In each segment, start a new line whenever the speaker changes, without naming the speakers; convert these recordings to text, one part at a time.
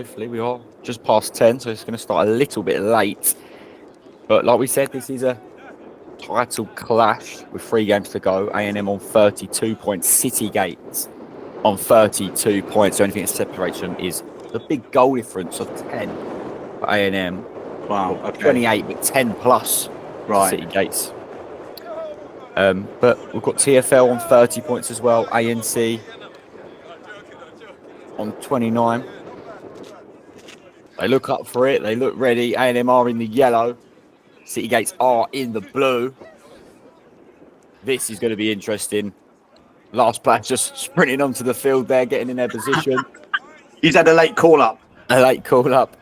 swiftly. We are just past 10, so it's going to start a little bit late. But like we said, this is a title clash with 3 games to go. A&M on 32 points, City Gates on 32 points. The only thing that separates them is the big goal difference of 10 for A&M.
Wow, okay.
28, but 10 plus for City Gates. But we've got TFL on 30 points as well. ANC on 29. They look up for it. They look ready. A&M are in the yellow. City Gates are in the blue. This is going to be interesting. Last player just sprinting onto the field there, getting in their position.
He's had a late call up.
A late call up.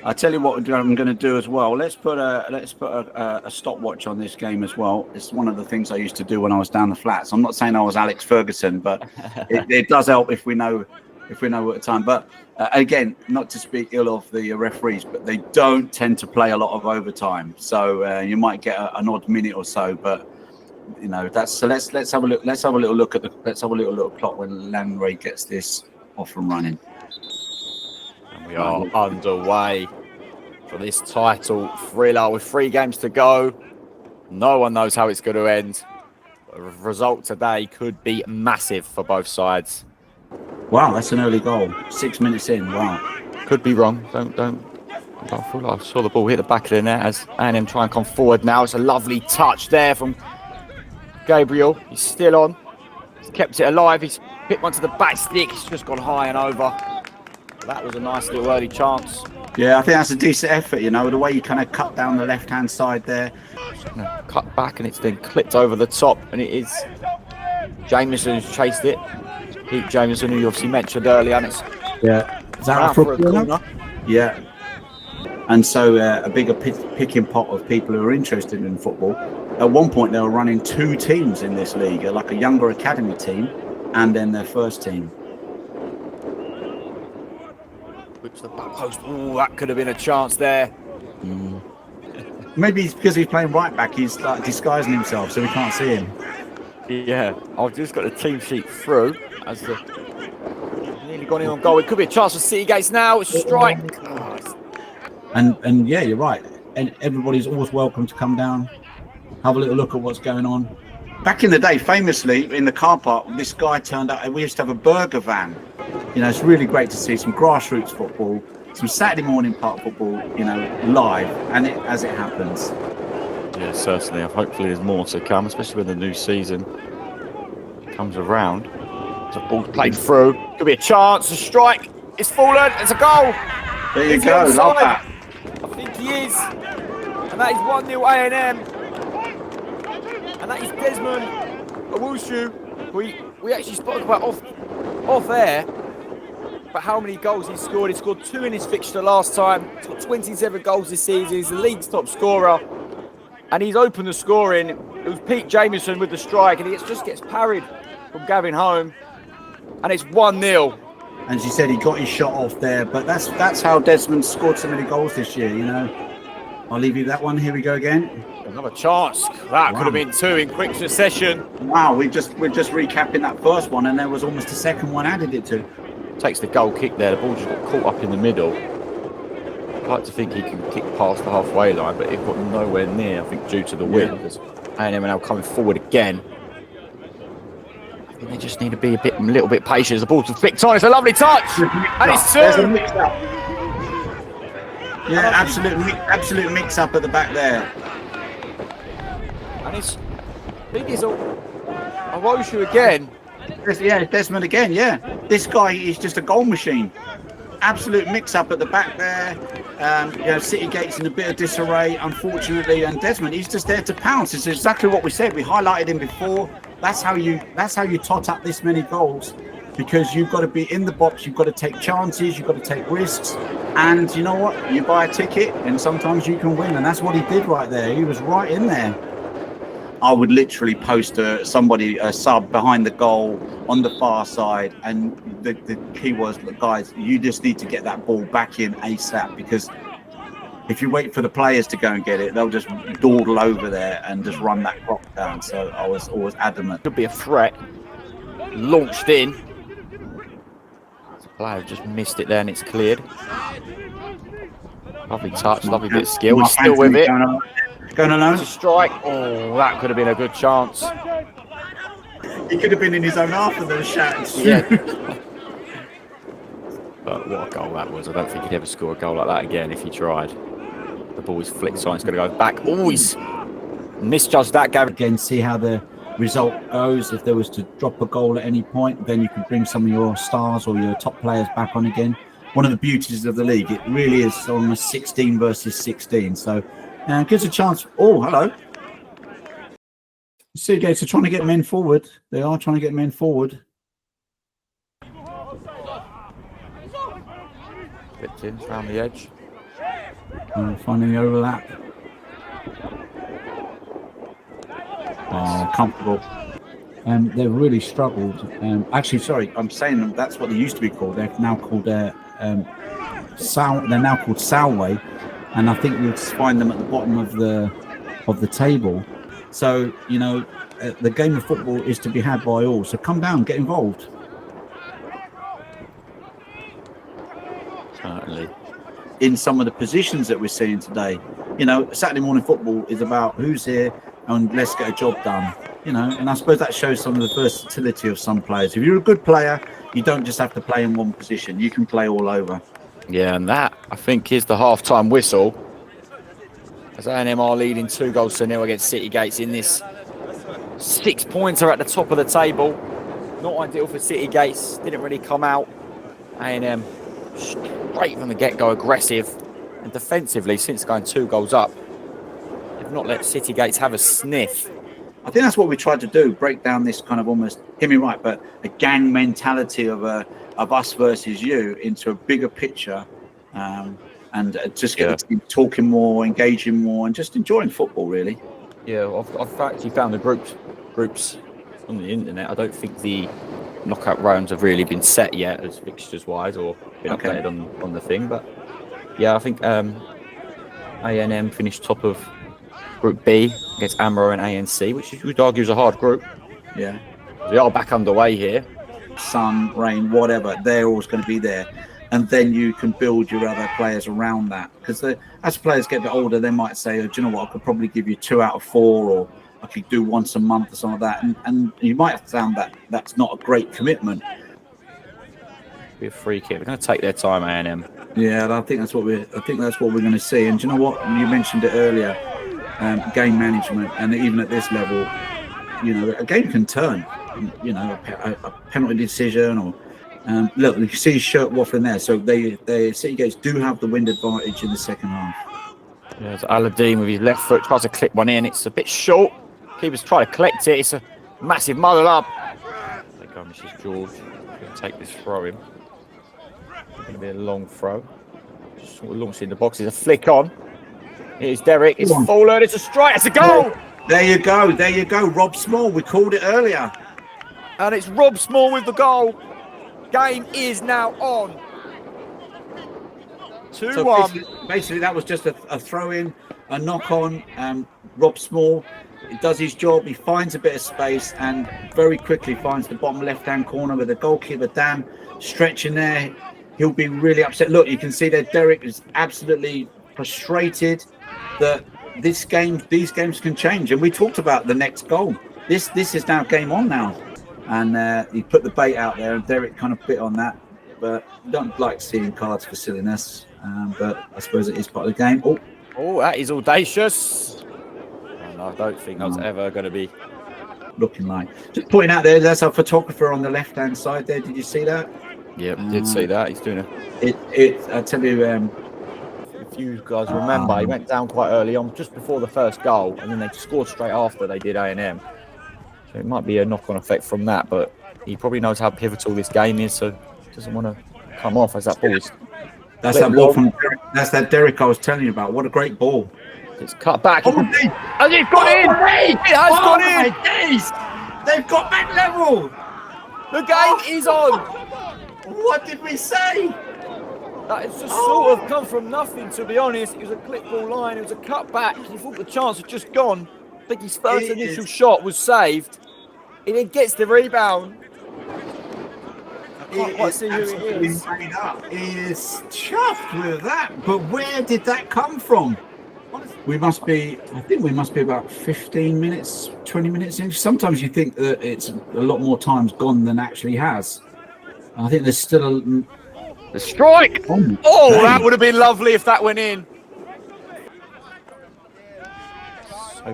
I tell you what I'm going to do as well. Let's put a stopwatch on this game as well. It's one of the things I used to do when I was down the flats. I'm not saying I was Alex Ferguson, but it does help if we know at the time. But again, not to speak ill of the referees, but they don't tend to play a lot of overtime. So you might get an odd minute or so, but you know that's so. Let's have a look. Let's have a little look at the. Let's have a little look at the clock when Lanray gets this off and running.
And we are underway for this title thriller with 3 games to go. No one knows how it's going to end. The result today could be massive for both sides.
Wow, that's an early goal. 6 minutes in. Wow.
Could be wrong. Don't feel like I saw the ball hit the back of the net as A&M try and come forward now. It's a lovely touch there from Gabriel. He's still on. He's kept it alive. He's hit one to the back stick. It's just gone high and over. That was a nice little early chance.
Yeah, I think that's a decent effort, you know, the way you kind of cut down the left-hand side there.
Cut back and it's then clipped over the top, and it is Jameson who's chased it. Pete Jameson, who you obviously mentioned earlier, and it's
is that for a corner? Yeah. And so a bigger picking pot of people who are interested in football. At one point, they were running 2 teams in this league, like a younger academy team and then their first team.
Whips the back post. Ooh, that could have been a chance there.
Maybe it's because he's playing right back, he's like disguising himself so we can't see him.
Yeah, I've just got the team sheet through as the nearly gone in on goal. It could be a chance for City Gates now. It's a strike.
And yeah, you're right. And everybody's always welcome to come down, have a little look at what's going on. Back in the day, famously, in the car park, this guy turned up, and we used to have a burger van. You know, it's really great to see some grassroots football, some Saturday morning park football, you know, live, and as it happens.
Yeah, certainly. Hopefully there's more to come, especially when the new season comes around. The ball's played through. Could be a chance, a strike. It's fallen. It's a goal.
There you go. Love that.
I think he is. And that is 1-0 A&M. And that is Desmond Owusu. We actually spoke about off air, but how many goals he scored. He scored 2 in his fixture last time. He's got 27 goals this season. He's the league's top scorer. And he's opened the scoring. It was Pete Jameson with the strike, and he just gets parried from Gavin Home. And it's 1-0.
And as you said, he got his shot off there, but that's how Desmond scored so many goals this year, you know. I'll leave you that one. Here we go again.
Another chance. That could have been 2 in quick succession.
Wow, we're just recapping that first one, and there was almost a second one added it to.
Takes the goal kick there. The ball just got caught up in the middle. I'd like to think he can kick past the halfway line, but it got nowhere near, I think, due to the wind. Because A&M are now coming forward again. I think they just need to be a little bit patient as the ball's flicked on. It's a lovely touch, and it's 2.
There's a mix-up. Yeah, absolute mix-up at the back there.
And it's, I think it's Owusu again.
Yeah, Desmond again, yeah. This guy is just a goal machine. Absolute mix-up at the back there. You know, City Gates in a bit of disarray, unfortunately, and Desmond, he's just there to pounce. It's exactly what we said. We highlighted him before. That's how you tot up this many goals, because you've got to be in the box, you've got to take chances, you've got to take risks, and you know what? You buy a ticket, and sometimes you can win, and that's what he did right there. He was right in there. I would literally post a sub behind the goal on the far side, and the key was, guys, you just need to get that ball back in ASAP, because if you wait for the players to go and get it, they'll just dawdle over there and just run that clock down. So I was always adamant.
Could be a threat. Launched in. Player just missed it there and it's cleared. Lovely touch, lovely bit of skill. He's still with it.
Going alone.
To strike. Oh, that could have been a good chance.
He could have been in his own half and there was shouting.
Yeah. But what a goal that was. I don't think he'd ever score a goal like that again if he tried. The ball is flicked on. It's going to go back. Oh, he's misjudged that, Gavin.
Again, see how the result goes. If there was to drop a goal at any point, then you can bring some of your stars or your top players back on again. One of the beauties of the league, it really is almost 16 versus 16. So it gives a chance. Oh, hello. See, Gates are trying to get men forward. They are trying to get men forward.
Flipped in, around the edge.
Finding the overlap. Oh, comfortable. They've really struggled. Actually, sorry, I'm saying them. That's what they used to be called. They're now called They're now called Salway, and I think you'll find them at the bottom of the table. So you know, the game of football is to be had by all. So come down, get involved.
Certainly.
In some of the positions that we're seeing today, you know, Saturday morning football is about who's here and let's get a job done. You know, and I suppose that shows some of the versatility of some players. If you're a good player, you don't just have to play in one position. You can play all over.
Yeah, and that, I think, is the half-time whistle. As A&M are leading 2-0 against City Gates in this 6-pointer at the top of the table. Not ideal for City Gates. Didn't really come out. A&M straight from the get-go aggressive. And defensively, since going 2 goals up, they've not let City Gates have a sniff.
I think that's what we tried to do, break down this kind of almost, hear me right, but a gang mentality of us versus you into a bigger picture, and just get the team talking more, engaging more, and just enjoying football, really.
Yeah, I've actually found the groups on the internet. I don't think the knockout rounds have really been set yet as fixtures-wise or been updated on the thing. But, yeah, I think A&M finished top of Group B against AMRO and ANC, which you would argue is a hard group.
Yeah.
They are back underway here.
Sun, rain, whatever, they're always going to be there. And then you can build your other players around that. Because as players get a bit older, they might say, oh, do you know what, I could probably give you 2 out of 4, or I could do once a month or something like that. And you might have found that that's not a great commitment.
Be a free kick. They're going to take their time, A&M.
Yeah, I think that's what we're going to see. And do you know what? You mentioned it earlier. Game management, and even at this level, you know, a game can turn. You know, a penalty decision, or look, you can see his shirt waffling there. So they City Gates do have the wind advantage in the second half.
Yeah, so Aladdin with his left foot tries to clip one in. It's a bit short. Keeper's trying to collect it. It's a massive muddle up. There comes Mrs. George. Going to take this throw in. It's going to be a long throw. Just sort of launched in the box. It's a flick on. Here's Derek, it's fallen, it's a strike, it's a goal!
There you go, Rob Small, we called it earlier.
And it's Rob Small with the goal. Game is now on. 2-1.
So basically that was just a throw-in, a knock-on. Rob Small, he does his job, he finds a bit of space and very quickly finds the bottom left-hand corner with the goalkeeper, Dan, stretching there. He'll be really upset. Look, you can see that Derek is absolutely frustrated that these games can change, and we talked about the next goal. This is now game on now, and he put the bait out there, and Derek kind of bit on that. But don't like seeing cards for silliness, but I suppose it is part of the game.
Oh, that is audacious. And I don't think that's ever going to be
looking like. Just pointing out there, that's our photographer on the left-hand side there. Did you see that?
Yeah, did see that. He's doing
I tell you.
If you guys remember, he went down quite early on, just before the first goal, and then they scored straight after they did A&M. So it might be a knock-on effect from that, but he probably knows how pivotal this game is, so he doesn't want to come off as that ball is.
That's that ball from Derek. That's that Derek I was telling you about. What a great ball!
It's cut back.
And
it's gone in! It has gone in!
Days. They've got back level!
The game is on!
What did we say?
That has just sort of come from nothing, to be honest. It was a clip ball line, it was a cut back. You thought the chance had just gone. I think his first initial shot was saved. He then gets the rebound. Can't quite see who it is.
Made up. He is chuffed with that. But where did that come from? We must be, I think we must be about 15 minutes, 20 minutes in. Sometimes you think that it's a lot more times gone than actually has. I think there's still
The strike! Oh, that would have been lovely if that went in.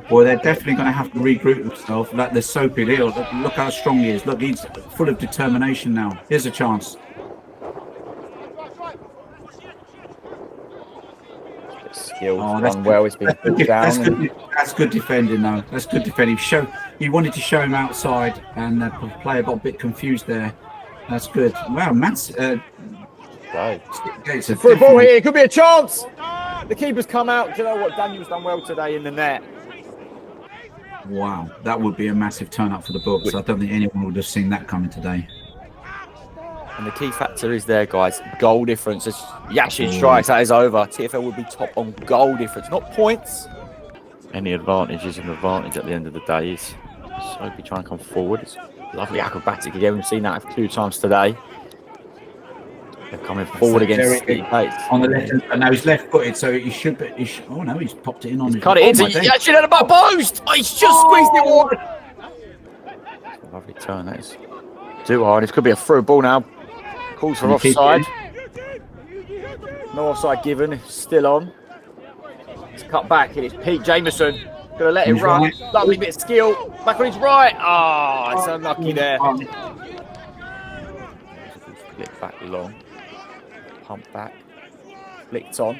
Boy, they're definitely going to have to regroup themselves. Like the Soapy Leo, look how strong he is. Look, he's full of determination now. Here's a chance.
Skilled, done well. It's been put down.
That's good defending, though. That's good defending. He wanted to show him outside, and the player got a bit confused there. That's good. Wow, Matt's.
Gates for a ball here. It could be a chance. The keeper's come out. Do you know what? Daniel's done well today in the net.
Wow, that would be a massive turn up for the books. I don't think anyone would have seen that coming today.
And the key factor is there, guys. Goal difference. As Yashin strikes, that is over. TFL would be top on goal difference, not points. Any advantage is an advantage at the end of the day. Is Soapy trying to come forward. It's lovely acrobatic again. We've seen that a few times today. They're coming forward against Gates.
On the left, and now he's left-footed, so he should be. Oh no, he's popped it in on.
He's cut it into Yashin at the back post. Oh, he's just squeezed it wide. Lovely turn. That is too hard. This could be a through ball now. Calls for offside. No offside given. It's still on. It's cut back. It's Pete Jameson. Gonna let it run. Right. Lovely bit of skill. Back on his right. Ah, it's unlucky there. Flick back long. Pump back. Flicked on.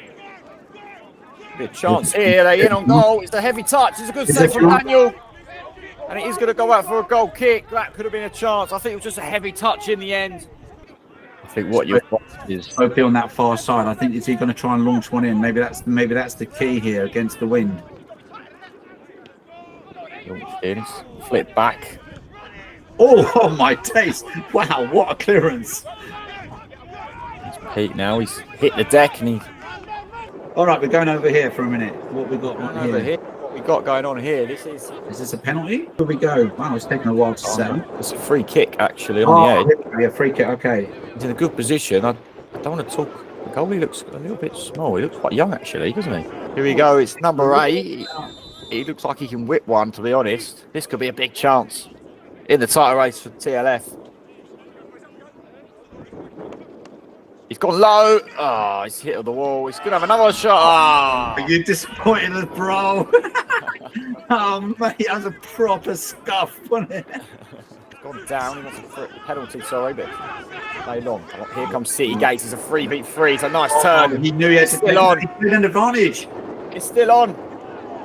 Bit chance here. They in on goal. It's a heavy touch. It's a good save from Daniel. And it is going to go out for a goal kick. That could have been a chance. I think it was just a heavy touch in the end. I think what you've got is
Soapy on that far side. I think is he going to try and launch one in? Maybe that's the key here against the wind.
Launched in, flip back.
Oh my days! Wow, what a clearance!
It's Pete now. He's hit the deck and he.
All right, we're going over here for a minute. What we got
over here? What we got going on here? This is.
Is this a penalty? Where we go? Wow, it's taking a while to settle.
It's a free kick actually on the edge.
Yeah, free kick. Okay.
He's in a good position. I don't want to talk. The goalie looks a little bit small. He looks quite young actually, doesn't he? Here we go. It's number 8. He looks like he can whip one. To be honest, this could be a big chance in the title race for TLF. He's gone low. Oh, he's hit on the wall. He's going to have another shot. Oh.
Are you disappointed with bro? Oh, mate, that was a proper scuff, wasn't it?
Gone down. He wants a penalty, sorry, but play long. Here comes City Gates. It's a 3v3. It's a nice turn.
He knew he had to
still on.
He's an advantage.
It's still on.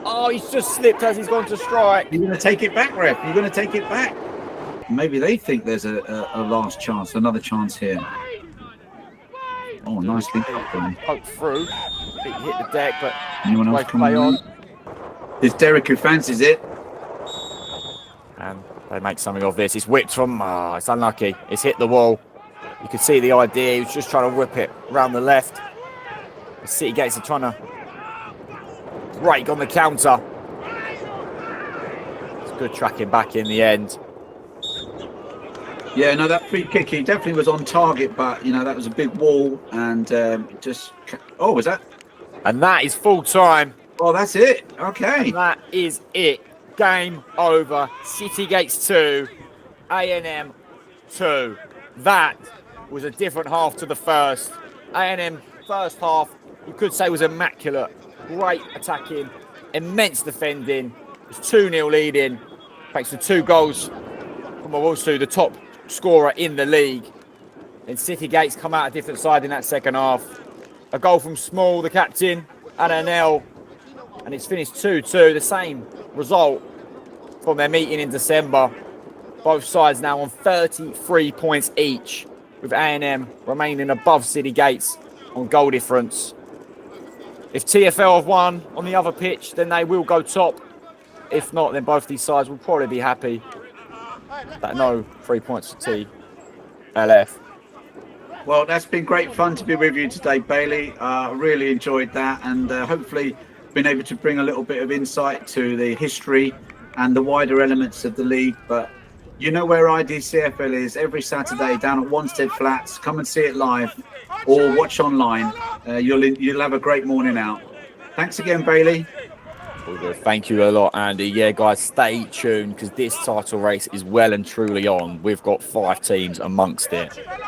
Oh, he's just slipped as he's gone to strike.
You're going to take it back, ref. You're going to take it back. Maybe they think there's a last chance, another chance here. Oh, nicely done.
Poke through. He hit the deck, but
anyone else
play on.
It's Derek who fancies it.
And they make something of this. It's whipped from. Oh, it's unlucky. It's hit the wall. You could see the idea. He was just trying to whip it around the left. The City Gates are trying to break on the counter. It's good tracking back in the end.
Yeah, no, that free kick, he definitely was on target, but, you know, that was a big wall and just... Oh, was that?
And that is full time.
Oh, that's it. Okay.
And that is it. Game over. City Gates 2, ANM 2. That was a different half to the first. ANM first half, you could say, was immaculate. Great attacking, immense defending. It was 2-0 leading, thanks to 2 goals from Owusu, the top scorer in the league. And City Gates come out a different side in that second half. A goal from Small, the captain, and an L, and it's finished 2-2. The same result from their meeting in December. Both sides now on 33 points each, with ANM remaining above City Gates on goal difference. If TFL have won on the other pitch, then they will go top. If not, then both these sides will probably be happy that no 3 points for TLF.
Well, that's been great fun to be with you today, Bailey. Really enjoyed that, and hopefully been able to bring a little bit of insight to the history and the wider elements of the league. But You know where IDCFL is every Saturday down at Wanstead Flats. Come and see it live or watch online. You'll have a great morning out. Thanks again, Bailey.
Thank you a lot, Andy. Yeah, guys, stay tuned because this title race is well and truly on. We've got 5 teams amongst it.